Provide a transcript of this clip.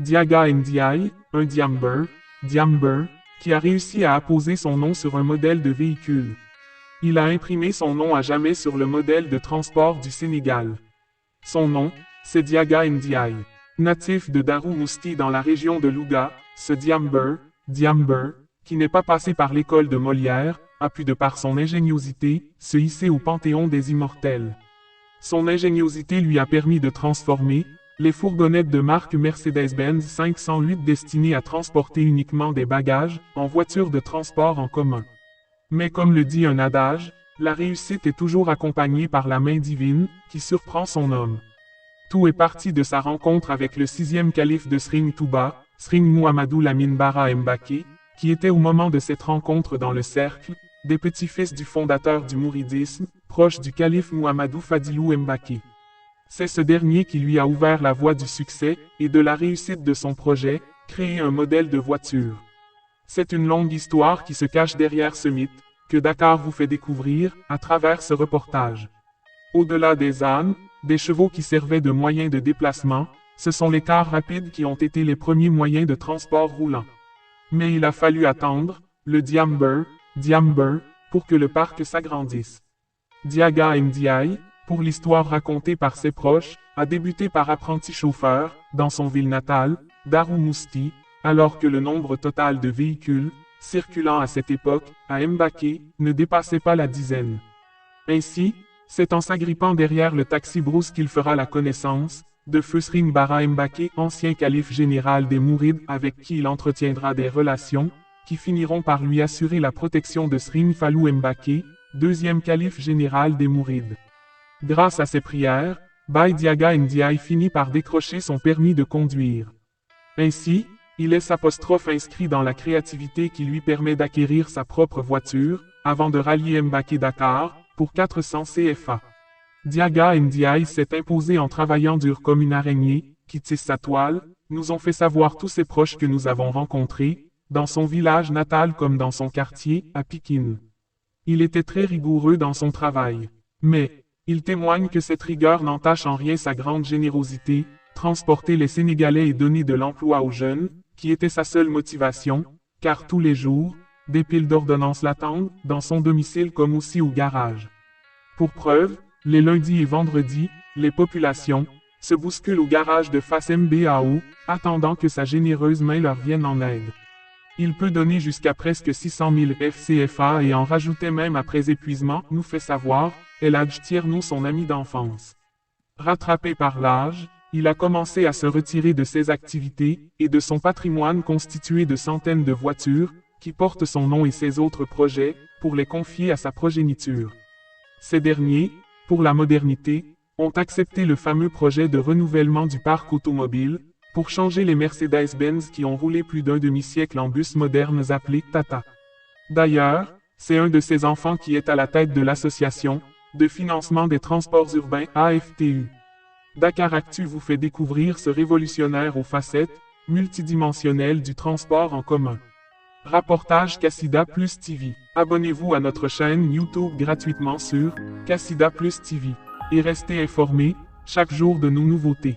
Diaga Ndiaye, un Diamber, qui a réussi à apposer son nom sur un modèle de véhicule. Il a imprimé son nom à jamais sur le modèle de transport du Sénégal. Son nom, c'est Diaga Ndiaye. Natif de Darou Mousti dans la région de Louga, ce Diamber, qui n'est pas passé par l'école de Molière, a pu de par son ingéniosité, se hisser au panthéon des immortels. Son ingéniosité lui a permis de transformer les fourgonnettes de marque Mercedes-Benz 508 destinées à transporter uniquement des bagages en voitures de transport en commun. Mais comme le dit un adage, la réussite est toujours accompagnée par la main divine qui surprend son homme. Tout est parti de sa rencontre avec le 6e calife de Serigne Touba, Serigne Mouhamadou Lamine Bara Mbacké, qui était au moment de cette rencontre dans le cercle des petits-fils du fondateur du mouridisme, proche du calife Mouhamadou Fadilou Mbacké. C'est ce dernier qui lui a ouvert la voie du succès et de la réussite de son projet, créer un modèle de voiture. C'est une longue histoire qui se cache derrière ce mythe, que Dakar vous fait découvrir à travers ce reportage. Au-delà des ânes, des chevaux qui servaient de moyens de déplacement, ce sont les cars rapides qui ont été les premiers moyens de transport roulant. Mais il a fallu attendre, le Diamber, pour que le parc s'agrandisse. Diaga Ndiaye, pour l'histoire racontée par ses proches, a débuté par apprenti chauffeur, dans son ville natale, Darou Mousti, alors que le nombre total de véhicules, circulant à cette époque, à Mbacké, ne dépassait pas la dizaine. Ainsi, c'est en s'agrippant derrière le taxi brousse qu'il fera la connaissance de feu Serigne Bara Mbacké, ancien calife général des Mourides avec qui il entretiendra des relations, qui finiront par lui assurer la protection de Serigne Fallou Mbacké, 2e calife général des Mourides. Grâce à ses prières, Baye Diaga Ndiaye finit par décrocher son permis de conduire. Ainsi, il est s'apostrophe inscrit dans la créativité qui lui permet d'acquérir sa propre voiture, avant de rallier Mbacké Dakar, pour 400 CFA. Diaga Ndiaye s'est imposé en travaillant dur comme une araignée, qui tisse sa toile, nous ont fait savoir tous ses proches que nous avons rencontrés, dans son village natal comme dans son quartier, à Pikine. Il était très rigoureux dans son travail. Mais, il témoigne que cette rigueur n'entache en rien sa grande générosité, transporter les Sénégalais et donner de l'emploi aux jeunes, qui était sa seule motivation, car tous les jours, des piles d'ordonnances l'attendent, dans son domicile comme aussi au garage. Pour preuve, les lundis et vendredis, les populations se bousculent au garage de Fass Mbao, attendant que sa généreuse main leur vienne en aide. Il peut donner jusqu'à presque 600 000 FCFA et en rajouter même après épuisement, nous fait savoir, El Hadj Tierno, son ami d'enfance. Rattrapé par l'âge, il a commencé à se retirer de ses activités et de son patrimoine constitué de centaines de voitures, qui portent son nom et ses autres projets, pour les confier à sa progéniture. Ces derniers, pour la modernité, ont accepté le fameux projet de renouvellement du parc automobile, pour changer les Mercedes-Benz qui ont roulé plus d'un demi-siècle en bus modernes appelés Tata. D'ailleurs, c'est un de ces enfants qui est à la tête de l'association de financement des transports urbains AFTU. Dakaractu vous fait découvrir ce révolutionnaire aux facettes multidimensionnelles du transport en commun. Rapportage Kassida Plus TV. Abonnez-vous à notre chaîne YouTube gratuitement sur Kassida Plus TV et restez informés chaque jour de nos nouveautés.